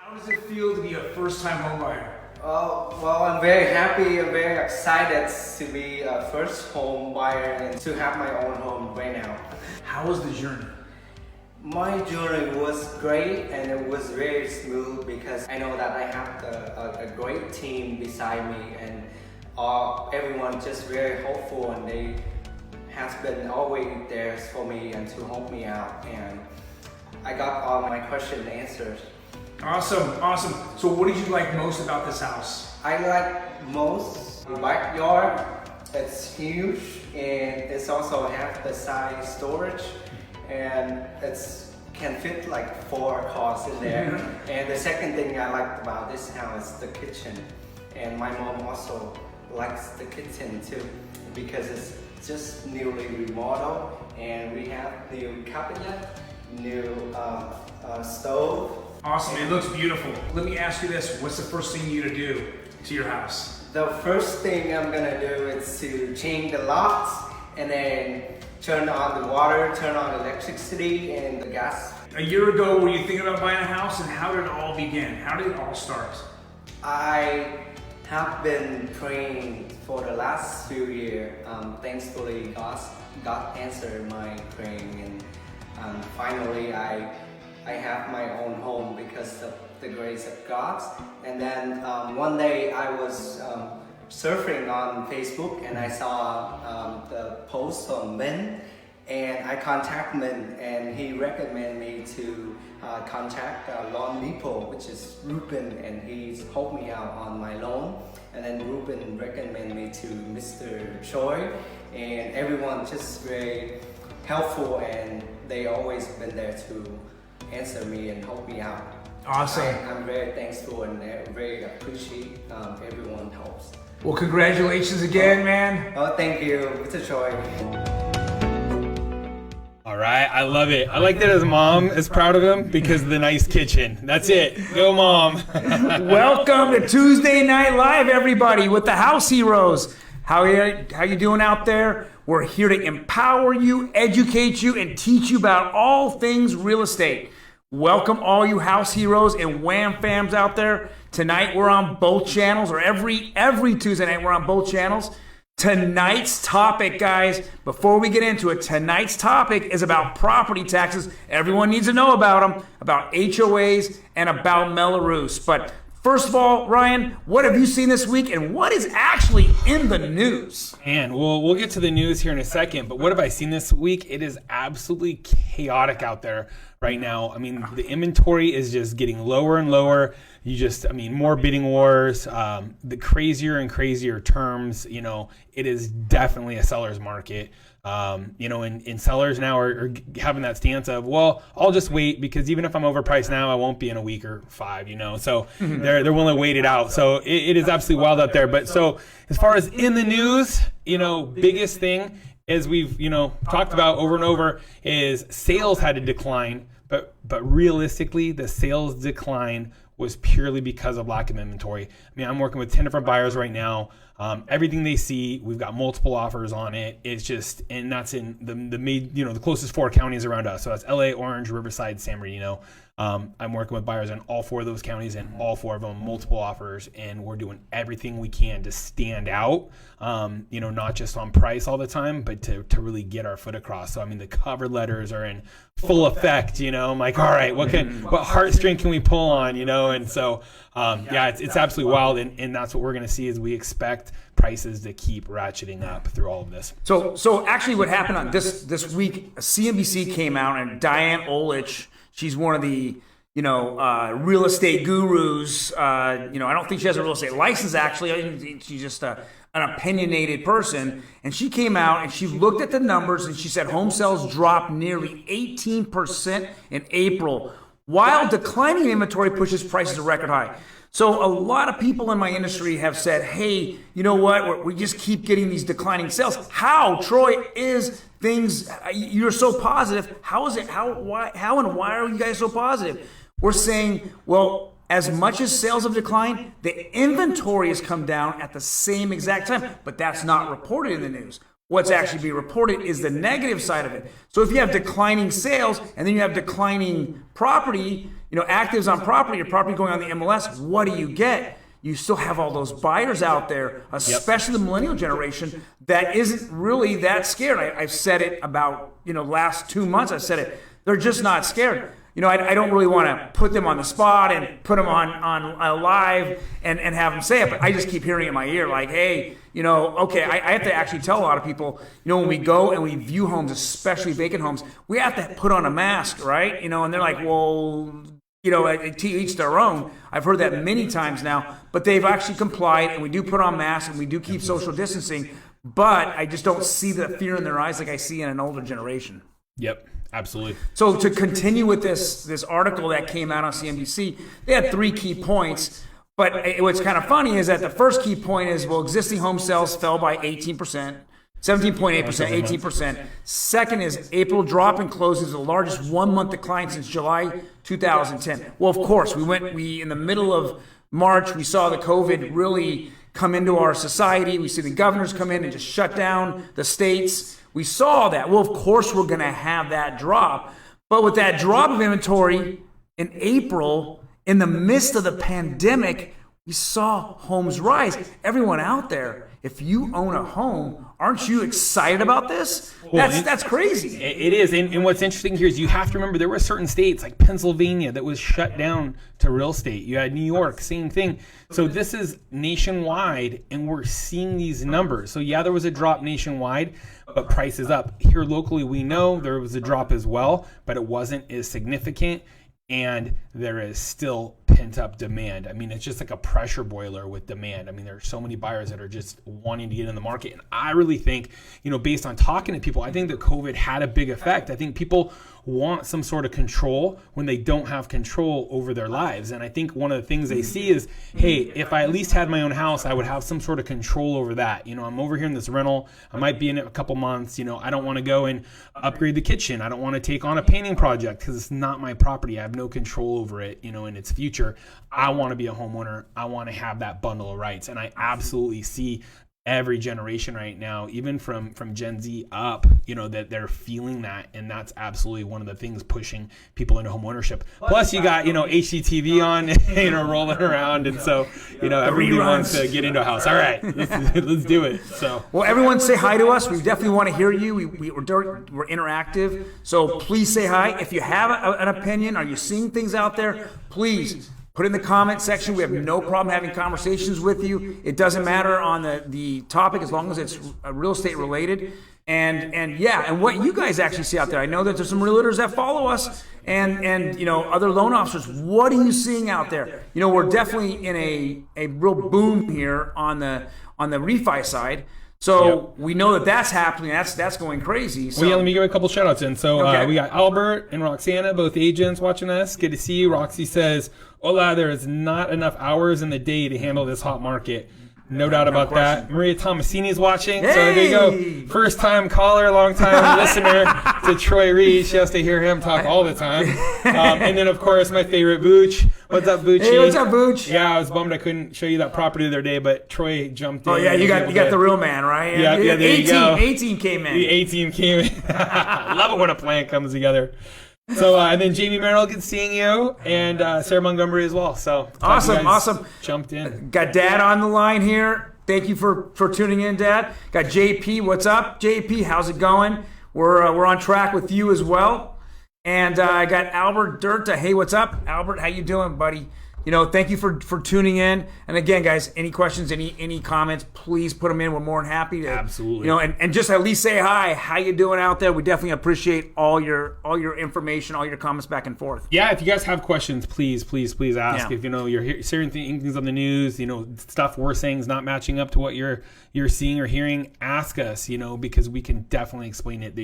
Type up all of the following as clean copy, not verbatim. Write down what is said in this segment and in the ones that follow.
How does it feel to be a first-time home buyer? Oh, well, I'm very happy. I'm very excited to be a first home buyer and to have my own home right now. How was the journey? My journey was great and it was very smooth because I know that I have a great team beside me, and everyone just very helpful, and they has been always there for me and to help me out, and I got all my questions answered. Awesome, awesome. So what did you like most about this house? I like most the backyard. It's huge and it's also half the size storage, and it's can fit like 4 cars in there. And the second thing I liked about this house is the kitchen, and my mom also likes the kitchen too because it's just newly remodeled, and we have new cabinet, new stove. Awesome, it looks beautiful. Let me ask you this, what's the first thing you're gonna do to your house? The first thing I'm gonna do is to change the locks and then turn on the water, turn on electricity and the gas. A year ago, were you thinking about buying a house, and how did it all begin? How did it all start? I have been praying for the last few years. Thankfully, God answered my praying, and finally I have my own home because of the grace of God. And then one day I was surfing on Facebook and I saw the post on Min, and I contacted Min, and he recommended me to contact loan people, which is Ruben, and he's helped me out on my loan. And then Ruben recommended me to Mr. Troy, and everyone just very helpful, and they always been there to answer me and help me out. Awesome. I'm very thankful and very appreciate everyone helps. Well, congratulations again, man. Oh, thank you, Mr. Troy. All right, I love it. I like that his mom is proud of him because of the nice kitchen. That's it. Go, Mom. Welcome to Tuesday Night Live, everybody, with the House Heroes. How you doing out there? We're here to empower you, educate you, and teach you about all things real estate. Welcome all you House Heroes and Wham Fams out there. Tonight we're on both channels, or every Tuesday night we're on both channels. Tonight's topic, guys, before we get into it, tonight's topic is about property taxes. Everyone needs to know about them, about HOAs, and about Mello Roos. But first of all, Ryan, what have you seen this week, and what is actually in the news? And we'll get to the news here in a second, but what have I seen this week? It is absolutely chaotic out there right now. I mean, the inventory is just getting lower and lower. More bidding wars, the crazier and crazier terms. It is definitely a seller's market. And sellers now are having that stance of, well, I'll just wait because even if I'm overpriced now, I won't be in a week or 5, So they're willing to wait it out. So it is absolutely wild out there. But so as far as in the news, biggest thing, as we've, talked about over and over, is sales had to decline. But realistically, the sales decline was purely because of lack of inventory. I mean, I'm working with 10 different buyers right now. Everything they see, we've got multiple offers on it. It's just, and that's in the closest 4 counties around us. So that's LA, Orange, Riverside, San Bernardino. I'm working with buyers in all 4 of those counties, and all 4 of them multiple offers, and we're doing everything we can to stand out. Not just on price all the time, but to really get our foot across. So I mean, the cover letters are in full effect. I'm like, all right, what heartstring can we pull on? And so it's absolutely wild, and that's what we're going to see as we expect prices to keep ratcheting up through all of this. So actually, what happened on this week, CNBC came out, and Diane Olich, she's one of the real estate gurus. I don't think she has a real estate license, actually. I think she's just an opinionated person. And she came out and she looked at the numbers, and she said home sales dropped nearly 18% in April, while declining inventory pushes prices to record high. So a lot of people in my industry have said, hey, you know what? We just keep getting these declining sales. How, Troy, is things, you're so positive. How is it? How and why are you guys so positive? We're saying, well, as much as sales have declined, the inventory has come down at the same exact time, but that's not reported in the news. what's actually being reported is the negative side of it. So if you have declining sales and then you have declining property, actives on property, or property going on the MLS, what do you get? You still have all those buyers out there, especially the millennial generation, that isn't really that scared. I've said it about, last 2 months, I've said it. They're just not scared. I don't really want to put them on the spot and put them on live and have them say it, but I just keep hearing it in my ear like, hey, okay, I have to actually tell a lot of people, when we go and we view homes, especially vacant homes, we have to put on a mask, right? And they're like, well, to each their own. I've heard that many times now, but they've actually complied, and we do put on masks and we do keep social distancing, but I just don't see the fear in their eyes like I see in an older generation. Yep, absolutely. So to continue with this article that came out on CNBC, they had 3 key points, but what's kind of funny is that the first key point is, existing home sales fell by 18%. 17.8%, 18%. Second is April drop in closings, the largest 1-month decline since July 2010. Well, of course, we in the middle of March, we saw the COVID really come into our society. We see the governors come in and just shut down the states. We saw that. Well, of course, we're going to have that drop. But with that drop of inventory in April, in the midst of the pandemic, we saw homes rise. Everyone out there, if you own a home, aren't you excited about this? That's crazy. It is. And what's interesting here is you have to remember there were certain states like Pennsylvania that was shut down to real estate. You had New York, same thing. So this is nationwide, and we're seeing these numbers. So yeah, there was a drop nationwide, but price is up. Here locally, we know there was a drop as well, but it wasn't as significant. And there is still pent-up demand. I mean, it's just like a pressure boiler with demand. I mean, there are so many buyers that are just wanting to get in the market. And I really think, based on talking to people, I think that COVID had a big effect. I think people want some sort of control when they don't have control over their lives. And I think one of the things they see is, hey, if I at least had my own house, I would have some sort of control over that. I'm over here in this rental. I might be in it a couple months. I don't want to go and upgrade the kitchen. I don't want to take on a painting project because it's not my property. I have no control over it, in its future. I want to be a homeowner. I want to have that bundle of rights. And I absolutely see every generation right now, even from Gen Z up, that they're feeling that, and that's absolutely one of the things pushing people into home ownership. Plus, you got HGTV on, rolling around, and so everybody wants to get into a house. All right, let's do it. So, well, everyone say hi to us. We definitely want to hear you. We're interactive, so please say hi. If you have an opinion, are you seeing things out there? Please put it in the comment section. We have no problem having conversations with you. It doesn't matter on the topic as long as it's real estate related. And what you guys actually see out there. I know that there's some realtors that follow us and other loan officers. What are you seeing out there? We're definitely in a real boom here on the refi side. So we know that's happening. That's going crazy. So. Well, let me give a couple shout outs in. So we got Albert and Roxana, both agents watching us. Good to see you. Roxy says, hola, there is not enough hours in the day to handle this hot market. No doubt about that. Maria Tomasini is watching. Hey! So there you go. First time caller, long time listener to Troy Reed. She has to hear him talk all the time. And then, of course, my favorite, Booch. What's up, Boochie? Hey, what's up, Booch? Yeah, I was bummed I couldn't show you that property the other day, but Troy jumped in. Oh, yeah, you got the real man, right? Yeah, there you go. 18 came in. The 18 came in. Love it when a plan comes together. So, and then Jamie Merrill, good seeing you, and Sarah Montgomery as well. So awesome. Jumped in. Got Dad on the line here. Thank you for tuning in, Dad. Got JP. What's up, JP? How's it going? We're on track with you as well. And I got Albert Dirta. Hey, what's up, Albert? How you doing, buddy? Thank you for tuning in. And again, guys, any questions, any comments, please put them in. We're more than happy to, absolutely. And just at least say hi. How you doing out there? We definitely appreciate all your information, all your comments back and forth. Yeah, if you guys have questions, please ask. Yeah. If you're hearing things on the news, stuff we're saying is not matching up to what you're seeing or hearing, ask us. Because we can definitely explain it. That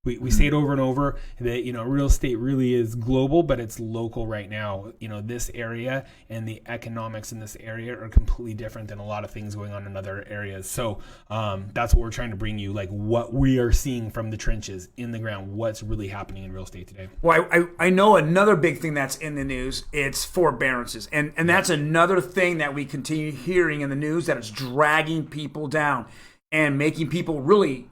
We say it over and over that, real estate really is global, but it's local right now. This area and the economics in this area are completely different than a lot of things going on in other areas. So that's what we're trying to bring you, like what we are seeing from the trenches in the ground, what's really happening in real estate today. Well, I know another big thing that's in the news, it's forbearances. And that's another thing that we continue hearing in the news, that it's dragging people down. and making people really,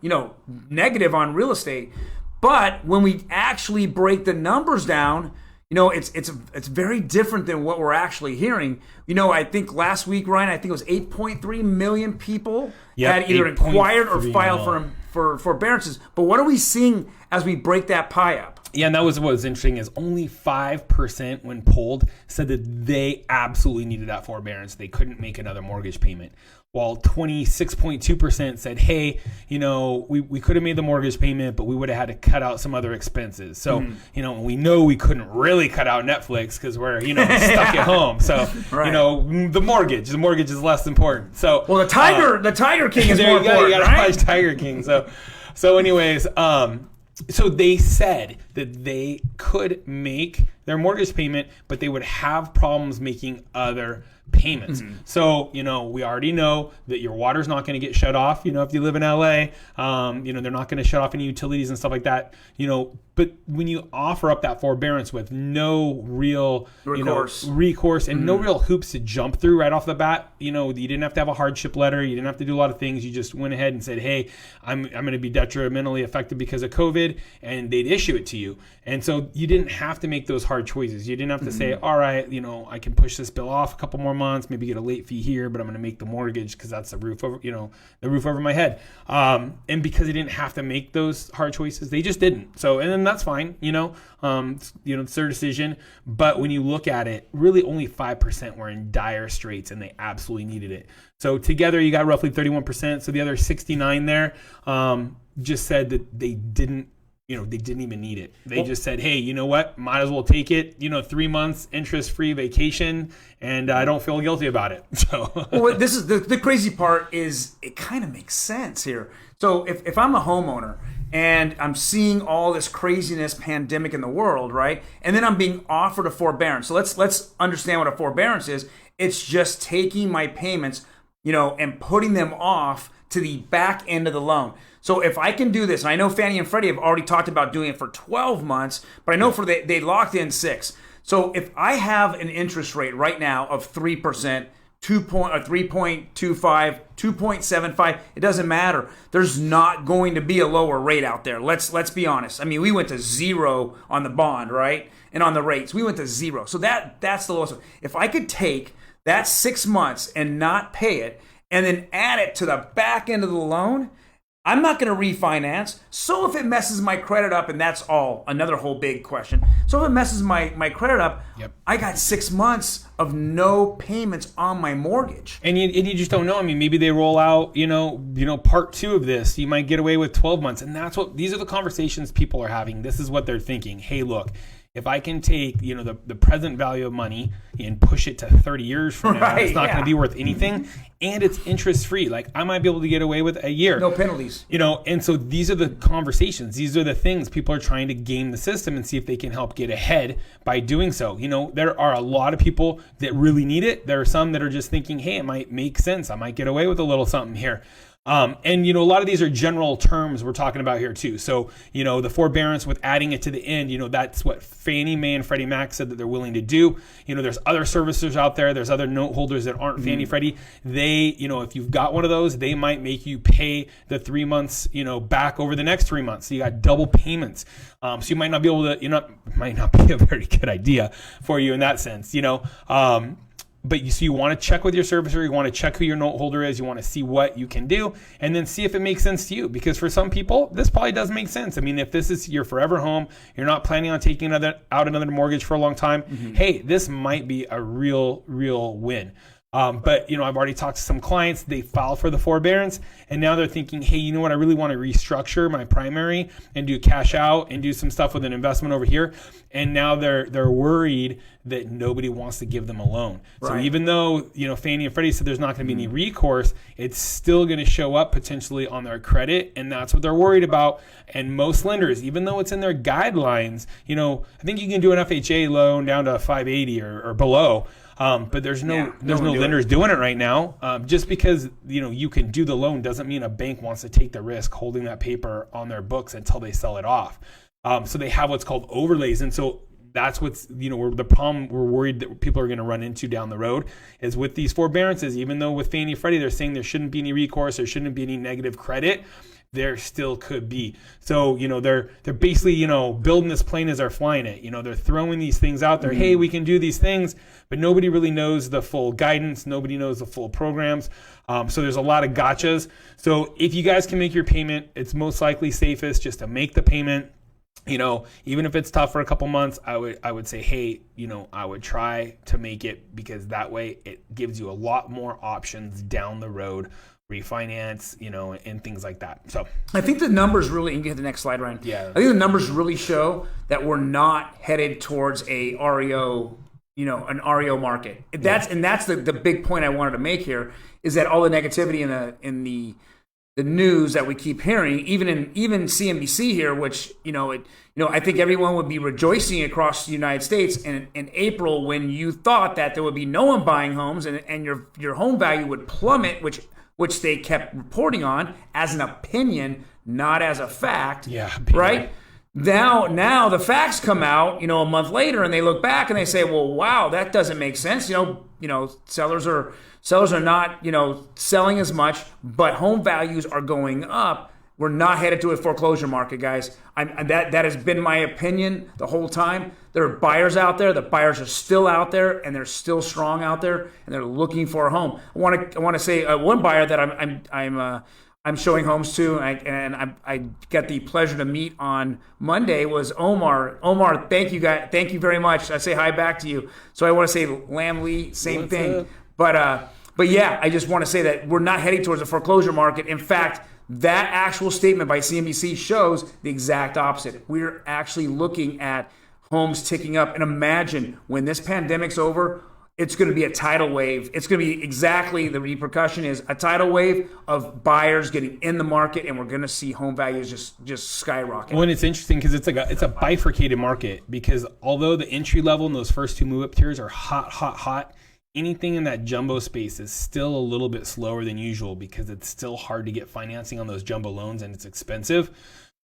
negative on real estate. But when we actually break the numbers down, it's very different than what we're actually hearing. I think last week, Ryan, I think it was 8.3 million people had either inquired or filed for forbearances. But what are we seeing as we break that pie up? Yeah, and that was what was interesting is only 5% when polled said that they absolutely needed that forbearance. They couldn't make another mortgage payment. While 26.2% said, hey, we could have made the mortgage payment, but we would have had to cut out some other expenses. So, we know we couldn't really cut out Netflix because we're, stuck at home. So, right. The mortgage is less important. So, well, the Tiger King is more important, you right? Watch Tiger King. So anyways, so they said that they could make their mortgage payment, but they would have problems making other payments. So, we already know that your water's not going to get shut off, if you live in LA, they're not going to shut off any utilities and stuff like that, but when you offer up that forbearance with no real recourse and no real hoops to jump through right off the bat, you didn't have to have a hardship letter. You didn't have to do a lot of things. You just went ahead and said, hey, I'm going to be detrimentally affected because of COVID, and they'd issue it to you. And so you didn't have to make those hard choices. You didn't have to say, all right, I can push this bill off a couple more months, maybe get a late fee here, but I'm going to make the mortgage because that's the roof over my head. And because they didn't have to make those hard choices, they just didn't. So, and then that's fine, it's their decision. But when you look at it, really only 5% were in dire straits and they absolutely needed it. So together you got roughly 31%. So the other 69 there just said that they didn't even need it. They just said, hey, you know what? Might as well take it, 3 months interest-free vacation, and I don't feel guilty about it. So, well, this is the crazy part is it kind of makes sense here. So if I'm a homeowner and I'm seeing all this craziness pandemic in the world, right? And then I'm being offered a forbearance. So let's understand what a forbearance is. It's just taking my payments, and putting them off to the back end of the loan. So if I can do this, and I know Fannie and Freddie have already talked about doing it for 12 months, but I know they locked in 6. So if I have an interest rate right now of 3%, 3.25, 2.75, it doesn't matter. There's not going to be a lower rate out there. Let's be honest. I mean, we went to 0 on the bond, right? And on the rates, we went to 0. So that's the lowest. If I could take that 6 months and not pay it, and then add it to the back end of the loan, I'm not going to refinance. So if it messes my credit up, and that's another whole big question. So if it messes my credit up, I got 6 months of no payments on my mortgage. And you just don't know. I mean, maybe they roll out, part 2 of this. You might get away with 12 months. And these are the conversations people are having. This is what they're thinking. Hey, look, if I can take, the present value of money and push it to 30 years from now, it's not going to be worth anything. And it's interest free. Like, I might be able to get away with a year. No penalties. And so these are the conversations. These are the things people are trying to game the system and see if they can help get ahead by doing so. There are a lot of people that really need it. There are some that are just thinking, hey, it might make sense. I might get away with a little something here. And a lot of these are general terms we're talking about here too. So, the forbearance with adding it to the end, that's what Fannie Mae and Freddie Mac said that they're willing to do. There's other servicers out there. There's other note holders that aren't Fannie Freddie. They, if you've got one of those, they might make you pay the 3 months, back over the next 3 months. So you got double payments. So you might not be able to, might not be a very good idea for you in that sense, But you want to check with your servicer. You want to check who your note holder is. You want to see what you can do and then see if it makes sense to you. Because for some people, this probably does make sense. I mean, if this is your forever home, you're not planning on taking out another mortgage for a long time, hey, this might be a real win. But, I've already talked to some clients. They filed for the forbearance and now they're thinking, hey, you know what? I really want to restructure my primary and do cash out and do some stuff with an investment over here. And now they're worried that nobody wants to give them a loan. Right. So even though, Fannie and Freddie said there's not going to be any recourse, it's still going to show up potentially on their credit. And that's what they're worried about. And most lenders, even though it's in their guidelines, I think you can do an FHA loan down to 580 or below. But there's no lenders doing it right now. Just because you can do the loan doesn't mean a bank wants to take the risk holding that paper on their books until they sell it off. So they have what's called overlays, and so that's what's, the problem we're worried that people are going to run into down the road is with these forbearances. Even though with Fannie Freddie, they're saying there shouldn't be any recourse, there shouldn't be any negative credit, there still could be. So, they're basically, building this plane as they're flying it. They're throwing these things out there. Hey, we can do these things, but nobody really knows the full guidance. Nobody knows the full programs. So there's a lot of gotchas. So if you guys can make your payment, it's most likely safest just to make the payment. Even if it's tough for a couple months, I would say, hey, I would try to make it, because that way it gives you a lot more options down the road, refinance, and things like that. So I think the numbers really, you can get the next slide, Ryan. Yeah. I think the numbers really show that we're not headed towards a REO, an REO market. That's the big point I wanted to make here, is that all the negativity in the news that we keep hearing, even CNBC here, which I think everyone would be rejoicing across the United States in April, when you thought that there would be no one buying homes and your home value would plummet, which they kept reporting on as an opinion, not as a fact. Yeah. Right. Now the facts come out, a month later, and they look back and they say, well, wow, that doesn't make sense. Sellers are not, selling as much, but home values are going up. We're not headed to a foreclosure market, guys. That has been my opinion the whole time. There are buyers out there. The buyers are still out there, and they're still strong out there, and they're looking for a home. I want to say one buyer that I'm showing homes to, and I got the pleasure to meet on Monday, was Omar. Omar, thank you, guys. Thank you very much. I say hi back to you. So I want to say Lam Lee, same What's thing. up? But yeah, I just want to say that we're not heading towards a foreclosure market. In fact, that actual statement by CNBC shows the exact opposite. We're actually looking at homes ticking up. And imagine when this pandemic's over, it's going to be a tidal wave. It's going to be exactly, the repercussion is a tidal wave of buyers getting in the market, and we're going to see home values just skyrocket. Well, and it's interesting because it's a bifurcated market, because although the entry level and those first two move up tiers are hot, anything in that jumbo space is still a little bit slower than usual, because it's still hard to get financing on those jumbo loans, and it's expensive.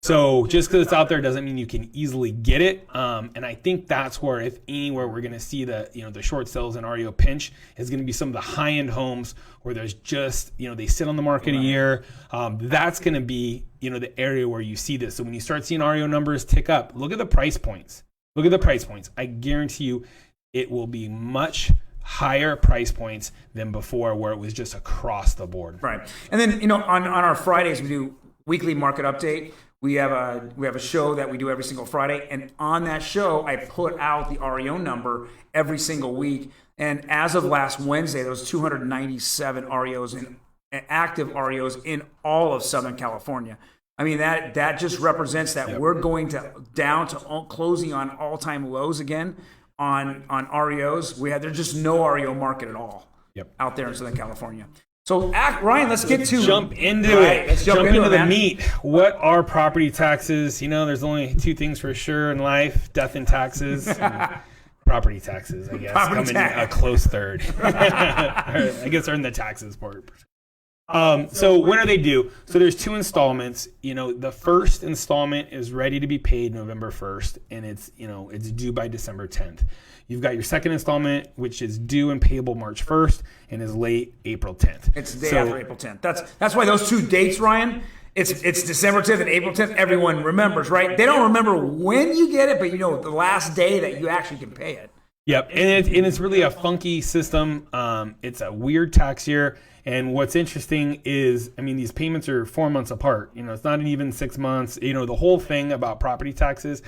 So just because it's out there doesn't mean you can easily get it. And I think that's where, if anywhere, we're going to see the short sales and REO pinch is going to be some of the high end homes where there's just, they sit on the market a year. That's going to be, the area where you see this. So when you start seeing REO numbers tick up, look at the price points. I guarantee you it will be much higher price points than before, where it was just across the board. Right. And then, on our Fridays, we do weekly market update. We have a show that we do every single Friday, and on that show, I put out the REO number every single week. And as of last Wednesday, there was 297 REOs and active REOs in all of Southern California. I mean, that just represents that we're going down to closing on all-time lows again on REOs. There's just no REO market at all out there in Southern California. So, Ryan, let's jump into it. Let's jump into the meat. What are property taxes? There's only two things for sure in life: death and taxes. And property taxes, I guess, coming a close third. I guess they're in the taxes part. So what do they do? So there's two installments. The first installment is ready to be paid November 1st, and it's due by December 10th. You've got your second installment, which is due and payable March 1st and is late April 10th. It's the day after April 10th. That's why those two dates, Ryan, it's December 10th and April 10th. Everyone remembers, right? They don't remember when you get it, but the last day that you actually can pay it. Yep, and it's really a funky system. It's a weird tax year. And what's interesting is, these payments are 4 months apart. It's not even 6 months. The whole thing about property taxes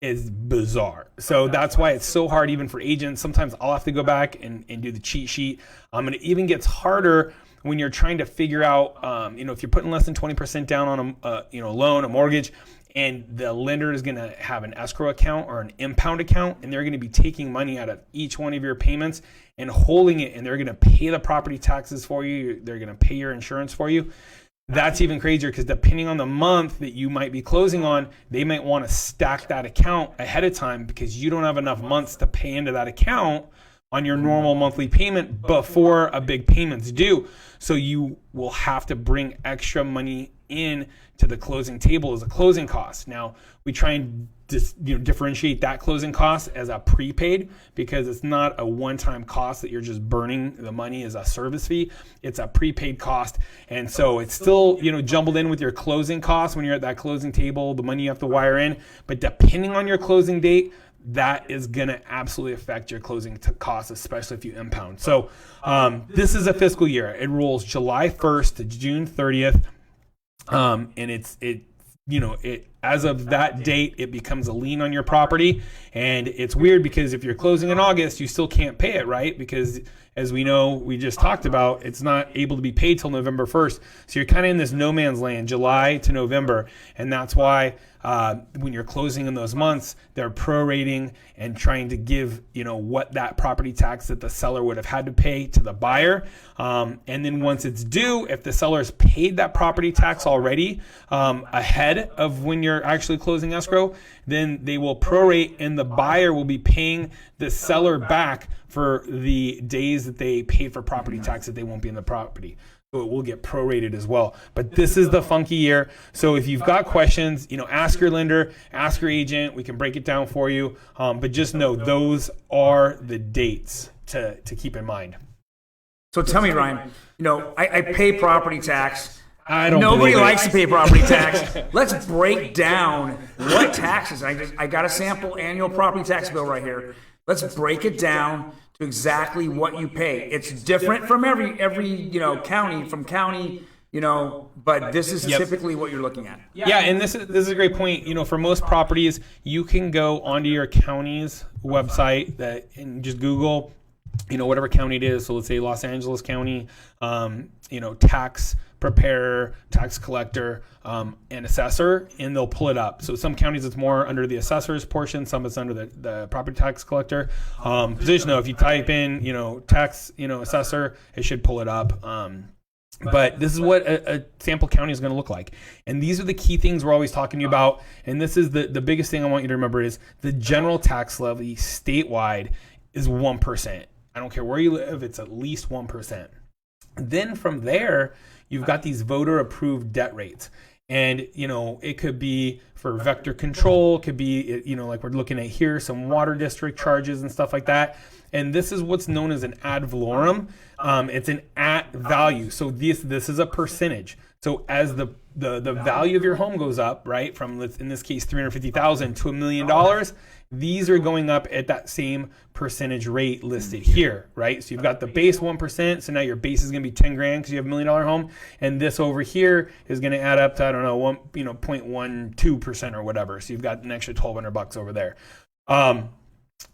is bizarre. So that's why it's so hard even for agents. Sometimes I'll have to go back and do the cheat sheet. And it even gets harder when you're trying to figure out, if you're putting less than 20% down on a loan, a mortgage, and the lender is going to have an escrow account or an impound account, and they're going to be taking money out of each one of your payments and holding it, and they're going to pay the property taxes for you. They're going to pay your insurance for you. That's even crazier, because depending on the month that you might be closing on, they might want to stack that account ahead of time, because you don't have enough months to pay into that account on your normal monthly payment before a big payment's due. So you will have to bring extra money in to the closing table as a closing cost. Now, we try and differentiate that closing cost as a prepaid, because it's not a one-time cost that you're just burning the money as a service fee. It's a prepaid cost. And so it's still, jumbled in with your closing costs when you're at that closing table, the money you have to wire in. But depending on your closing date, that is going to absolutely affect your closing costs, especially if you impound. So this is a fiscal year. It rolls July 1st to June 30th. And as of that date, it becomes a lien on your property. And it's weird because if you're closing in August, you still can't pay it, right? Because as we know, we just talked about, it's not able to be paid till November 1st. So you're kind of in this no man's land, July to November. And that's why when you're closing in those months, they're prorating and trying to give, what that property tax that the seller would have had to pay to the buyer. And then once it's due, if the seller's paid that property tax already ahead of when you're actually closing escrow, then they will prorate and the buyer will be paying the seller back for the days that they paid for property tax that they won't be in the property. So it will get prorated as well. But this is the funky year. So if you've got questions, ask your lender, ask your agent. We can break it down for you. But just know those are the dates to keep in mind. So tell me, Ryan, I pay property tax. Nobody likes to pay property tax. Let's break down what taxes. I got a sample annual property tax bill right here. Let's break it down to exactly what you pay. It's different from every county, but this is typically what you're looking at. Yeah, and this is a great point. For most properties, you can go onto your county's website and just Google, whatever county it is. So let's say Los Angeles County, tax preparer, tax collector, and assessor, and they'll pull it up. So some counties it's more under the assessor's portion, some it's under the property tax collector. Just know if you type in, tax, assessor, it should pull it up. But this is what a sample county is going to look like. And these are the key things we're always talking to you about. And this is the biggest thing I want you to remember is the general tax levy statewide is 1%. I don't care where you live, it's at least 1%. Then from there, you've got these voter approved debt rates. And, it could be for vector control, it could be, like we're looking at here, some water district charges and stuff like that. And this is what's known as an ad valorem. It's an at value. So this is a percentage. So as the value of your home goes up, right, from in this case $350,000 to $1 million, these are going up at that same percentage rate listed here, right? So you've got the base 1%, so now your base is going to be 10 grand because you have $1 million home, and this over here is going to add up to 0.12% or whatever. So you've got an extra $1,200 over there.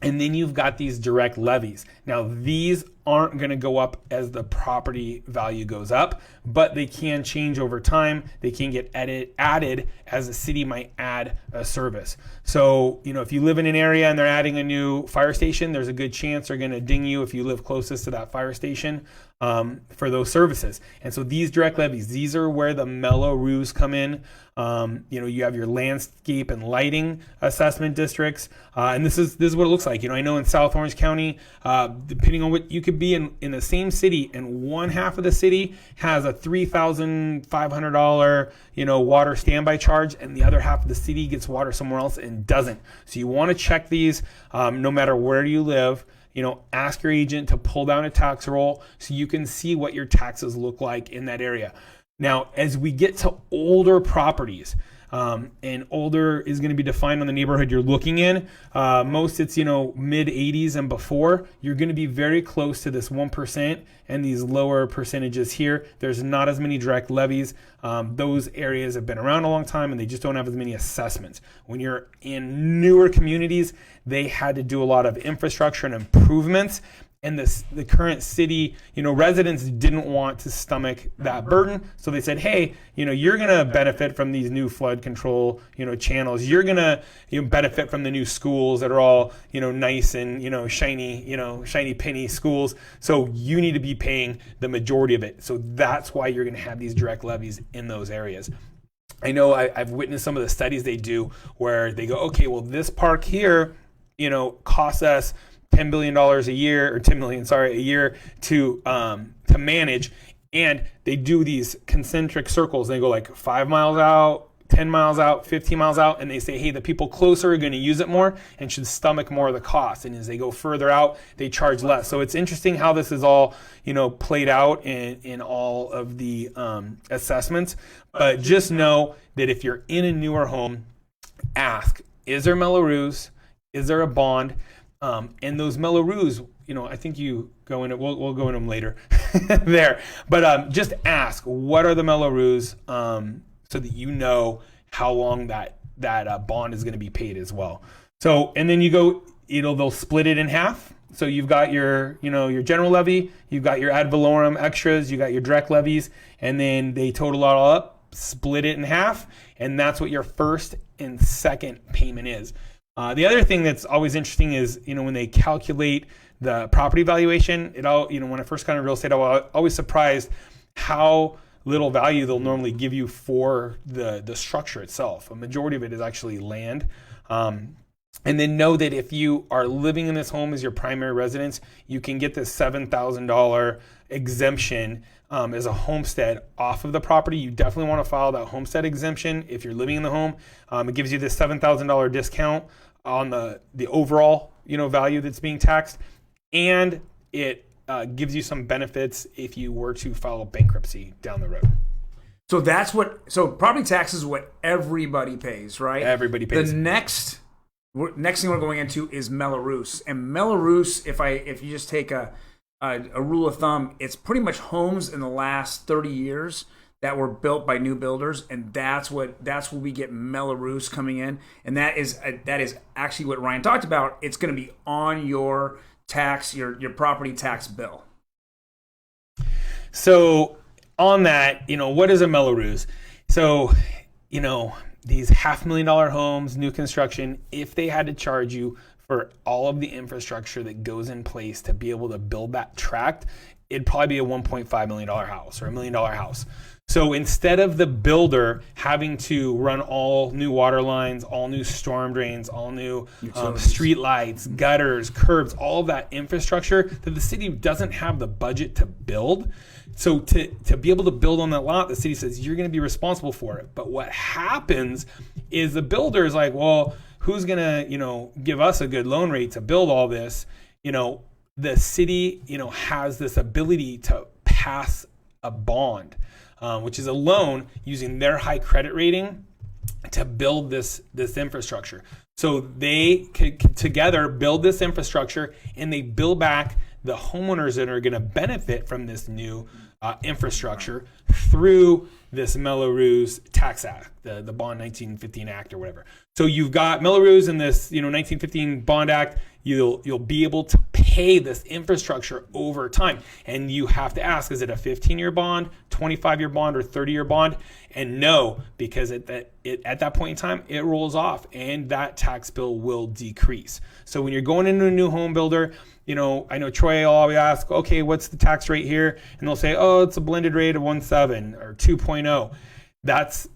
And then you've got these direct levies. Now, these aren't going to go up as the property value goes up, but they can change over time. They can get added as a city might add a service. So, if you live in an area and they're adding a new fire station, there's a good chance they're going to ding you if you live closest to that fire station for those services. And so these direct levies, these are where the Mello Roos come in. You have your landscape and lighting assessment districts, and this is what it looks like. I know in South Orange County, depending on what you could be in the same city, and one half of the city has a $3,500 water standby charge, and the other half of the city gets water somewhere else and doesn't. So you want to check these no matter where you live. Ask your agent to pull down a tax roll so you can see what your taxes look like in that area. Now, as we get to older properties, and older is going to be defined on the neighborhood you're looking in. Most it's, mid 80s and before. You're going to be very close to this 1% and these lower percentages here. There's not as many direct levies. Those areas have been around a long time and they just don't have as many assessments. When you're in newer communities, they had to do a lot of infrastructure and improvements. And the current city, residents didn't want to stomach that burden. So they said, hey, you're going to benefit from these new flood control, channels. You're going to benefit from the new schools that are all, nice and, shiny penny schools. So you need to be paying the majority of it. So that's why you're going to have these direct levies in those areas. I know I've witnessed some of the studies they do where they go, okay, well, this park here, costs us $10 billion a year, or 10 million, sorry, a year to manage. And they do these concentric circles. They go like 5 miles out, 10 miles out, 15 miles out, and they say, hey, the people closer are going to use it more and should stomach more of the cost. And as they go further out, they charge less. So it's interesting how this is all, played out in all of the assessments. But just know that if you're in a newer home, ask, is there Mello Roos? Is there a bond? And those Mello Roos, I think you go into, we'll go into them later there. But just ask, what are the Mello Roos? So that you know how long that bond is going to be paid as well. So, and then you go, they'll split it in half. So you've got your general levy, you've got your ad valorem extras, you got your direct levies, and then they total it all up, split it in half, and that's what your first and second payment is. The other thing that's always interesting is, when they calculate the property valuation, when I first got into real estate, I was always surprised how little value they'll normally give you for the structure itself. A majority of it is actually land. And then know that if you are living in this home as your primary residence, you can get this $7,000 exemption as a homestead off of the property. You definitely want to file that homestead exemption if you're living in the home. It gives you this $7,000 discount on the overall value that's being taxed, and it gives you some benefits if you were to file a bankruptcy down the road. So property tax is what everybody pays, right? Everybody pays. The next thing we're going into is Mello Roos. And Mello Roos, if you just take a rule of thumb, it's pretty much homes in the last 30 years that were built by new builders, and that's where we get Mello Roos coming in, and that is actually what Ryan talked about. It's going to be on your tax, your property tax bill. So on that, what is a Mello Roos? So, these $500,000 homes, new construction, if they had to charge you for all of the infrastructure that goes in place to be able to build that tract, it'd probably be a $1.5 million house or $1 million house. So instead of the builder having to run all new water lines, all new storm drains, all new street lights, gutters, curbs, all of that infrastructure that the city doesn't have the budget to build. So to be able to build on that lot, the city says you're going to be responsible for it. But what happens is the builder is like, well, who's going to, give us a good loan rate to build all this? The city, has this ability to pass a bond, which is a loan using their high credit rating to build this infrastructure. So they could together build this infrastructure, and they bill back the homeowners that are going to benefit from this new infrastructure through this Mello Roos Tax Act, the Bond 1915 Act or whatever. So you've got Mello Roos in this 1915 Bond Act. You'll be able to pay this infrastructure over time, and you have to ask: is it a 15-year bond, 25-year bond, or 30-year bond? And no, because at that point in time, it rolls off, and that tax bill will decrease. So when you're going into a new home builder, I know Troy will always ask, okay, what's the tax rate here? And they'll say, oh, it's a blended rate of 1.7 or 2.0. That's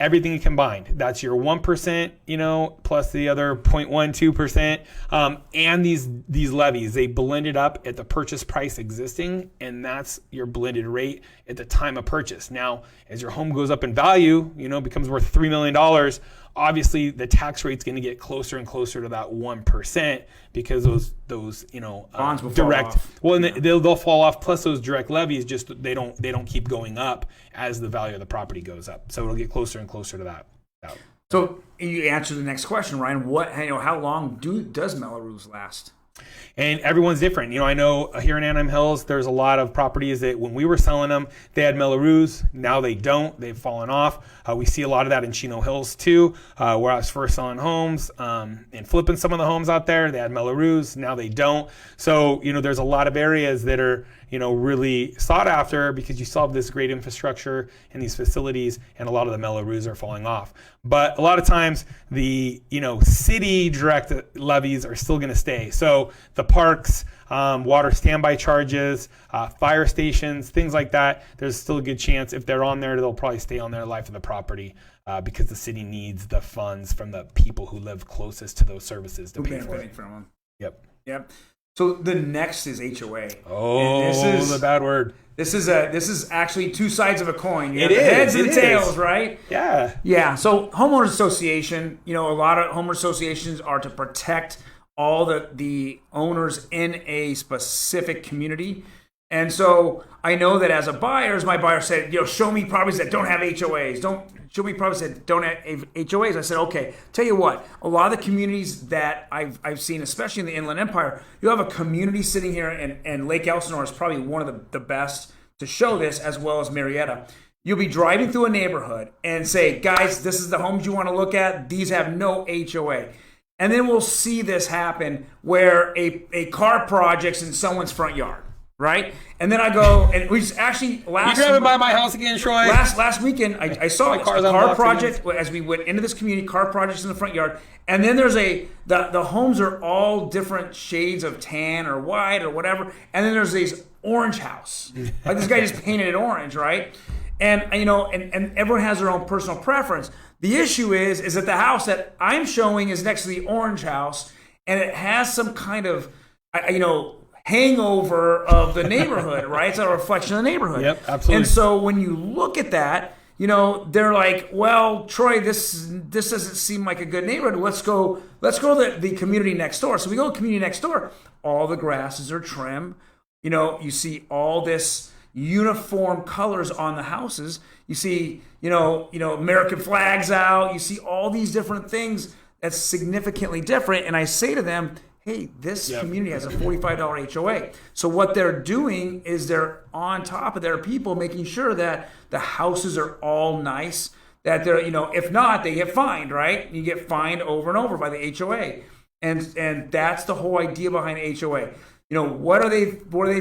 everything combined. That's your 1%, plus the other 0.12%. And these levies, they blend it up at the purchase price existing, and that's your blended rate at the time of purchase. Now, as your home goes up in value, becomes worth $3 million, obviously the tax rate's going to get closer and closer to that 1% because those bonds will direct fall off. Well, and they'll fall off. Plus those direct levies, just they don't keep going up as the value of the property goes up. So it'll get closer and closer to that. So you answer the next question, Ryan. How long does Mello Roos last? And everyone's different. I know here in Anaheim Hills, there's a lot of properties that when we were selling them, they had Mello Roos. Now they don't. They've fallen off. We see a lot of that in Chino Hills too, where I was first selling homes and flipping some of the homes out there. They had Mello Roos. Now they don't. So, there's a lot of areas that are, really sought after because you still have this great infrastructure and these facilities, and a lot of the Mello Roos are falling off. But a lot of times the, city direct levies are still going to stay. So the parks, water standby charges, fire stations, things like that, there's still a good chance if they're on there, they'll probably stay on their life of the property because the city needs the funds from the people who live closest to those services to pay for it. From them. Yep. Yep. So the next is HOA. Oh, And the bad word. This is actually two sides of a coin. You have It the is, heads and it the tails, is. right? Yeah. Yeah. So homeowners association, a lot of homeowners associations are to protect all the owners in a specific community. And so I know that as a buyer, my buyer said, show me properties that don't have HOAs. Don't show me properties that don't have HOAs. I said, okay, tell you what, a lot of the communities that I've seen, especially in the Inland Empire, you have a community sitting here, and Lake Elsinore is probably one of the best to show this, as well as Marietta. You'll be driving through a neighborhood and say, guys, this is the homes you want to look at. These have no HOA. And then we'll see this happen where a car project's in someone's front yard. Right, and then I go, and we just actually You driving by my house again, Troy? Last weekend, I saw a car's car project as we went into this community. Car projects in the front yard, and then there's the homes are all different shades of tan or white or whatever, and then there's this orange house. Like this guy just painted it orange, right? And and everyone has their own personal preference. The issue is that the house that I'm showing is next to the orange house, and it has some kind of hangover of the neighborhood, right? It's a reflection of the neighborhood. Yep, absolutely. And so when you look at that, they're like, well, Troy, this doesn't seem like a good neighborhood. Let's go to the community next door. So we go to the community next door. All the grasses are trimmed. You see all this uniform colors on the houses. You see, American flags out. You see all these different things that's significantly different. And I say to them, hey, this community has a $45 HOA. So what they're doing is they're on top of their people, making sure that the houses are all nice, that they're, if not, they get fined, right? You get fined over and over by the HOA. And that's the whole idea behind HOA. What are they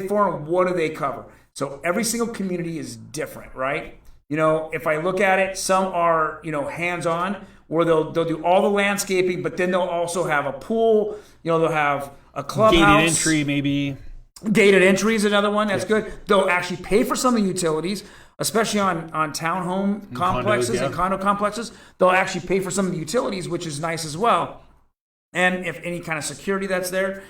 for and what do they cover? So every single community is different, right? If I look at it, some are, hands-on, where they'll do all the landscaping, but then they'll also have a pool. They'll have a clubhouse. Gated entry, maybe. Gated entry is another one. That's good. They'll actually pay for some of the utilities, especially on townhome complexes and condo complexes. They'll actually pay for some of the utilities, which is nice as well. And if any kind of security that's there.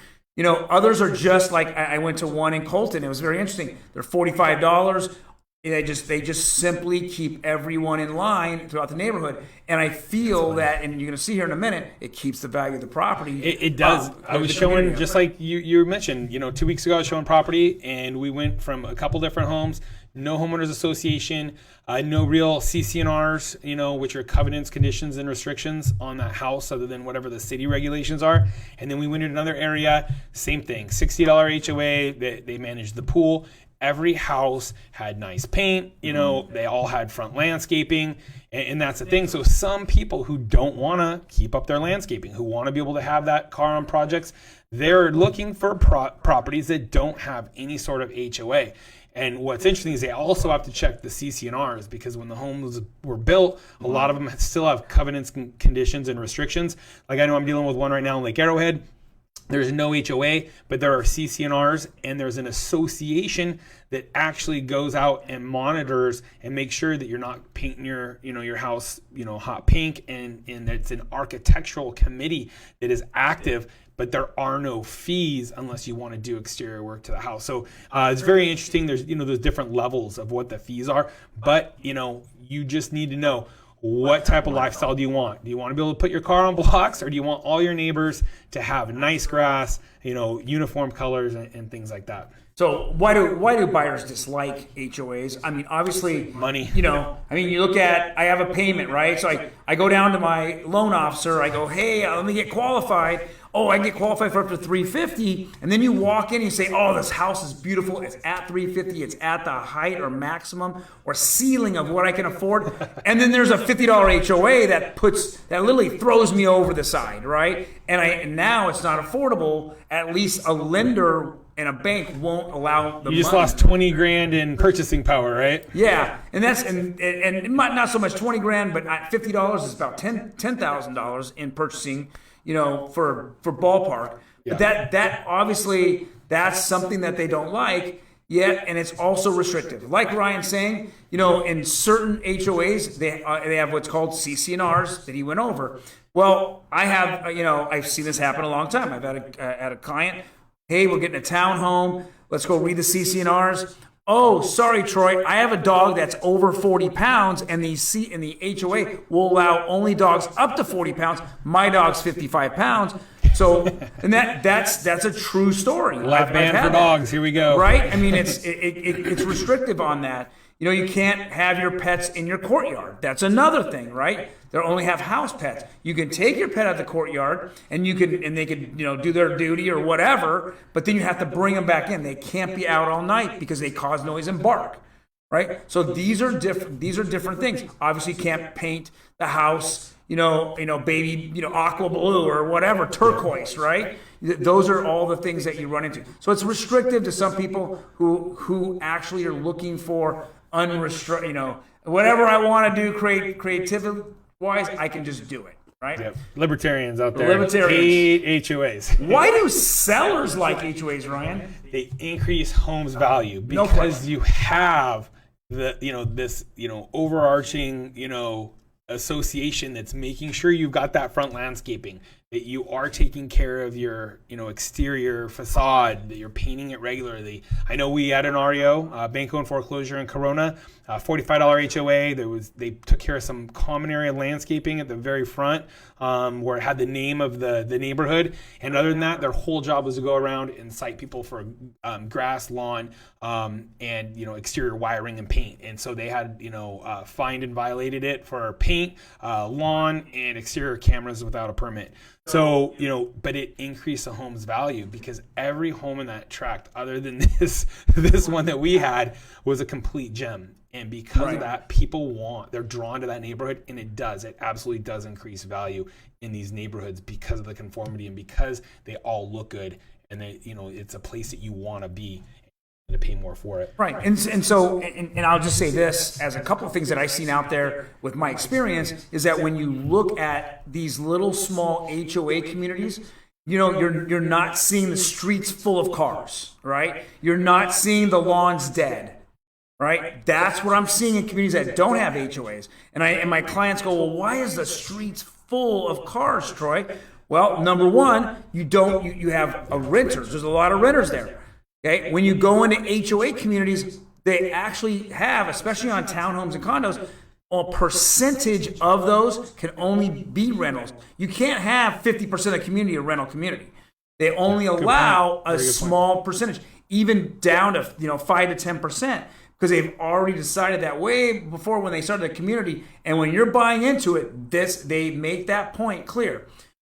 Others are just like, I went to one in Colton. It was very interesting. They're $45. They just simply keep everyone in line throughout the neighborhood, and I feel that, and you're going to see here in a minute, it keeps the value of the property. It does. I was showing, just like you mentioned, 2 weeks ago I was showing property, and we went from a couple different homes, no homeowners association, no real CC&Rs, which are covenants, conditions, and restrictions on that house, other than whatever the city regulations are. And then we went into another area, same thing, $60 HOA. They managed the pool. Every house had nice paint, they all had front landscaping, and that's the thing. So some people who don't want to keep up their landscaping, who want to be able to have that car on projects, they're looking for properties that don't have any sort of HOA. And what's interesting is they also have to check the CC&Rs, because when the homes were built, a lot of them still have covenants, conditions, and restrictions. Like I know I'm dealing with one right now in Lake Arrowhead. There's no HOA, but there are CC&Rs, and there's an association that actually goes out and monitors and makes sure that you're not painting your house, hot pink, and it's an architectural committee that is active, but there are no fees unless you want to do exterior work to the house. So it's very interesting. There's different levels of what the fees are, but you just need to know, what type of lifestyle do you want? Do you want to be able to put your car on blocks, or do you want all your neighbors to have nice grass, uniform colors, and things like that? So why do buyers dislike HOAs? I mean, obviously, money. You look at, I have a payment, right? So I go down to my loan officer. I go, hey, let me get qualified. Oh, I can get qualified for up to $350, and then you walk in and you say, oh, this house is beautiful. It's at $350. It's at the height or maximum or ceiling of what I can afford. And then there's a $50 HOA that literally throws me over the side, right? And now it's not affordable. At least a lender and a bank won't allow the money. You just lost $20,000 in purchasing power, right? Yeah, and that's and not so much $20,000, but $50 is about $10,000 in purchasing. For ballpark. Yeah. But that obviously, that's something that they don't like. Yeah, and it's also restrictive. Like Ryan's saying, in certain HOAs, they have what's called CC&Rs that he went over. Well, I have, I've seen this happen a long time. I've had a client, hey, we're getting a townhome. Let's go read the CC&Rs. Oh, sorry, Troy. I have a dog that's over 40 pounds, and the HOA will allow only dogs up to 40 pounds. My dog's 55 pounds. So, and that's a true story. Lap band for dogs. Here we go. Right? I mean, it's restrictive on that. You can't have your pets in your courtyard. That's another thing, right? They only have house pets. You can take your pet out of the courtyard, and they can do their duty or whatever. But then you have to bring them back in. They can't be out all night because they cause noise and bark, right? So these are different things. Obviously, you can't paint the house, baby, aqua blue or whatever, turquoise, right? Those are all the things that you run into. So it's restrictive to some people who actually are looking for unrestricted, whatever I want to do, creativity-wise, I can just do it, right? Yep. Libertarians out there. Libertarians hate HOAs. Why do sellers like HOAs, Ryan? They increase homes value because you have this overarching association that's making sure you've got that front landscaping, that you are taking care of your exterior facade, that you're painting it regularly. I know we had an REO, Banco and Foreclosure in Corona, $45 HOA. They took care of some common area landscaping at the very front, where it had the name of the neighborhood. And other than that, their whole job was to go around and cite people for grass, lawn, and exterior wiring and paint. And so they had fined and violated it for paint, lawn, and exterior cameras without a permit. So, but it increased the home's value because every home in that tract, other than this one that we had, was a complete gem. And because of that, they're drawn to that neighborhood, and it absolutely does increase value in these neighborhoods because of the conformity and because they all look good, and it's a place that you want to be and to pay more for it. Right. And so I'll just say this as a couple of things that I've seen out there with my experience is that when you look at these little small HOA communities, you're not seeing the streets full of cars, right? You're not seeing the lawns dead. Right? That's what I'm seeing in communities that don't have HOAs. And my clients go, well, why is the streets full of cars, Troy? Well, number one, you have renters. There's a lot of renters there. Okay? When you go into HOA communities, they actually have, especially on townhomes and condos, a percentage of those can only be rentals. You can't have 50% of the community a rental community. They only allow a small percentage, even down to 5 to 10%. Because they've already decided that way before when they started the community. And when you're buying into it, they make that point clear.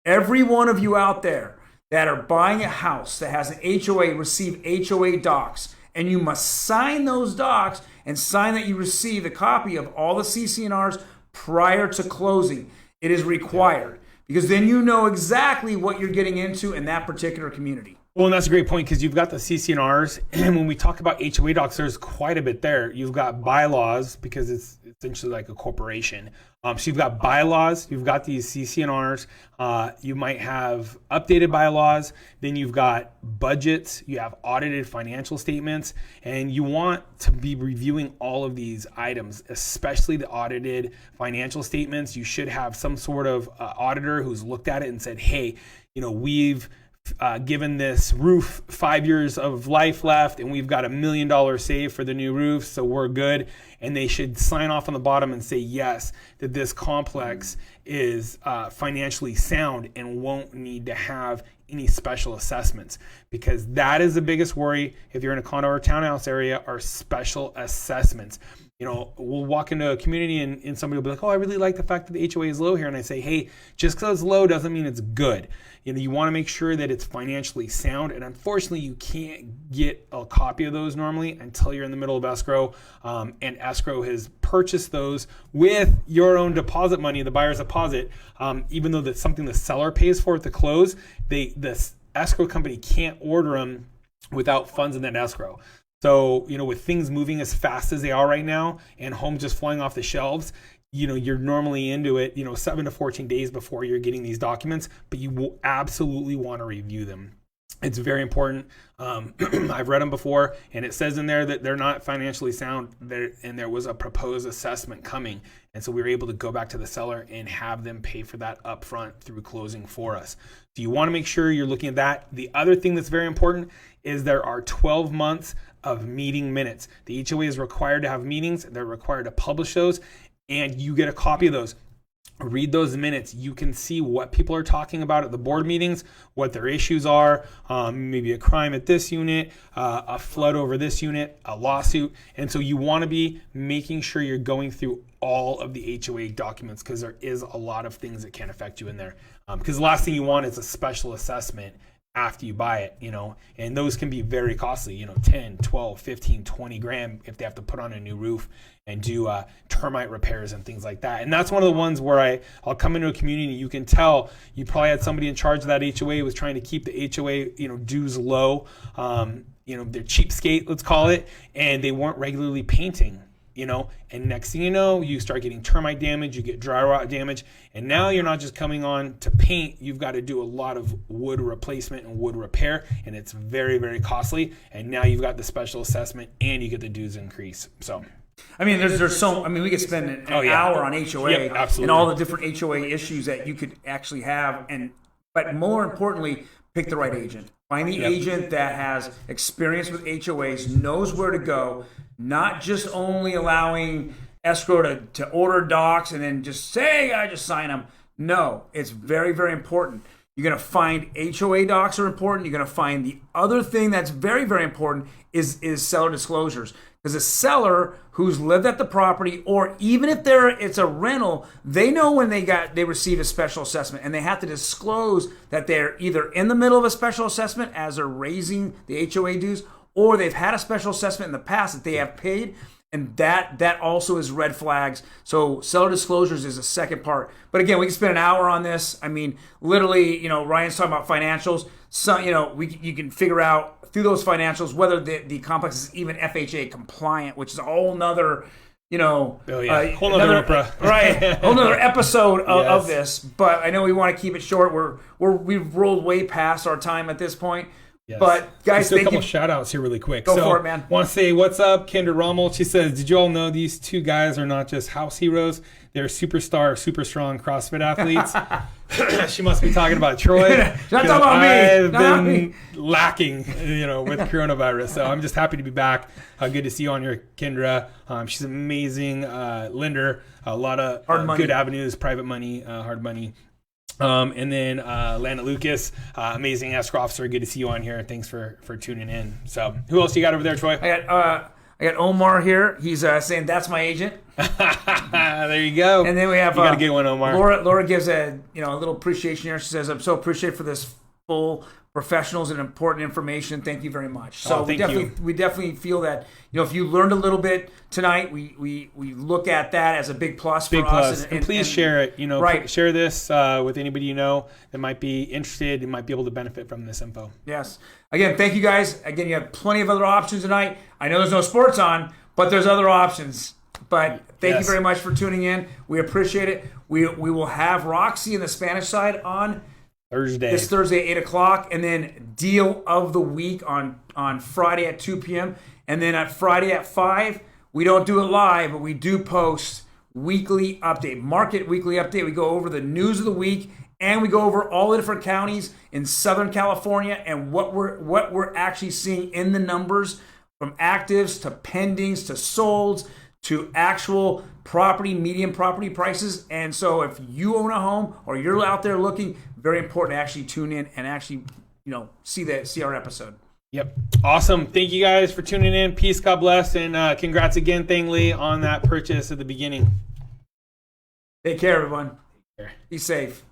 Every one of you out there that are buying a house that has an HOA, receive HOA docs. And you must sign those docs and sign that you receive a copy of all the CC&Rs prior to closing. It is required. Because then you know exactly what you're getting into in that particular community. Well, and that's a great point because you've got the CC&Rs, and when we talk about HOA docs, there's quite a bit there. You've got bylaws because it's essentially like a corporation. So you've got bylaws, you've got these CC&Rs, you might have updated bylaws, then you've got budgets, you have audited financial statements, and you want to be reviewing all of these items, especially the audited financial statements. You should have some sort of auditor who's looked at it and said, hey, we've given this roof 5 years of life left, and we've got $1 million saved for the new roof, so we're good. And they should sign off on the bottom and say yes, that this complex is financially sound and won't need to have any special assessments, because that is the biggest worry if you're in a condo or townhouse area, are special assessments. We'll walk into a community and somebody will be like, oh, I really like the fact that the HOA is low here. And I say, hey, just because it's low doesn't mean it's good. You want to make sure that it's financially sound. And unfortunately, you can't get a copy of those normally until you're in the middle of escrow. And escrow has purchased those with your own deposit money, the buyer's deposit. Even though that's something the seller pays for at the close, the escrow company can't order them without funds in that escrow. So, with things moving as fast as they are right now and homes just flying off the shelves, you're normally into it, 7 to 14 days before you're getting these documents, but you will absolutely want to review them. It's very important. I've read them before, and it says in there that they're not financially sound, and there was a proposed assessment coming. And so we were able to go back to the seller and have them pay for that upfront through closing for us. So you want to make sure you're looking at that. The other thing that's very important is there are 12 months of meeting minutes. The HOA is required to have meetings. They're required to publish those, and you get a copy of those. Read those minutes. You can see what people are talking about at the board meetings, what their issues are, maybe a crime at this unit, a flood over this unit, a lawsuit. And so you want to be making sure you're going through all of the HOA documents, because there is a lot of things that can affect you in there. Because the last thing you want is a special assessment after you buy it, and those can be very costly, 10, 12, 15, 20 grand if they have to put on a new roof and do termite repairs and things like that. And that's one of the ones where I'll come into a community, you can tell you probably had somebody in charge of that HOA was trying to keep the HOA, dues low, they're cheapskate, let's call it, and they weren't regularly painting. And next thing you know, you start getting termite damage, you get dry rot damage, and now you're not just coming on to paint, you've got to do a lot of wood replacement and wood repair, and it's very, very costly. And now you've got the special assessment and you get the dues increase. So, we could spend an hour on HOA and all the different HOA issues that you could actually have, but more importantly, pick the right agent. Find the agent that has experience with HOAs, knows where to go, not just only allowing escrow to order docs and then just say, I just sign them. No, it's very, very important. You're going to find HOA docs are important. You're going to find the other thing that's very, very important is seller disclosures. Because a seller who's lived at the property, or even if it's a rental, they know when they received a special assessment, and they have to disclose that they're either in the middle of a special assessment as they're raising the HOA dues, or they've had a special assessment in the past that they have paid, and that also is red flags. So seller disclosures is a second part. But again, we can spend an hour on this. Literally, Ryan's talking about financials. So, you can figure out through those financials whether the complex is even FHA compliant, which is a whole nother, whole nother episode of this. But I know we want to keep it short. We've rolled way past our time at this point. Yes. But guys, a couple shout outs here really quick. Go for it, man. Want to say what's up, Kendra Rommel. She says, did you all know these two guys are not just house heroes? They're superstar, super strong CrossFit athletes. She must be talking about Troy. Not talking about me. I've been lacking, with coronavirus. So I'm just happy to be back. Good to see you on here, Kendra. She's an amazing lender. A lot of good avenues, private money, hard money. And then Lana Lucas, amazing escrow officer. Good to see you on here. Thanks for tuning in. So who else you got over there, Troy? I got Omar here. He's saying that's my agent. There you go. And then we have you got to get one, Omar. Laura gives a little appreciation here. She says, "I'm so appreciative for this full professionals and important information. Thank you very much." So we definitely feel that if you learned a little bit tonight, we look at that as a big plus for us. And please share it. Right. Share this with anybody that might be interested and might be able to benefit from this info. Yes. Again, thank you guys. Again, you have plenty of other options tonight. I know there's no sports on, but there's other options. But thank you very much for tuning in. We appreciate it. We will have Roxy in the Spanish side on this Thursday at 8 o'clock, and then deal of the week on Friday at 2 p.m. And then at Friday at 5, we don't do it live, but we do post weekly update, market weekly update. We go over the news of the week, and we go over all the different counties in Southern California and what we're actually seeing in the numbers, from actives to pendings to solds to actual median property prices. And so if you own a home or you're out there looking, very important to actually tune in and actually, see our episode. Yep. Awesome. Thank you guys for tuning in. Peace, God bless, and congrats again, Thang Lee, on that purchase at the beginning. Take care, everyone. Be safe.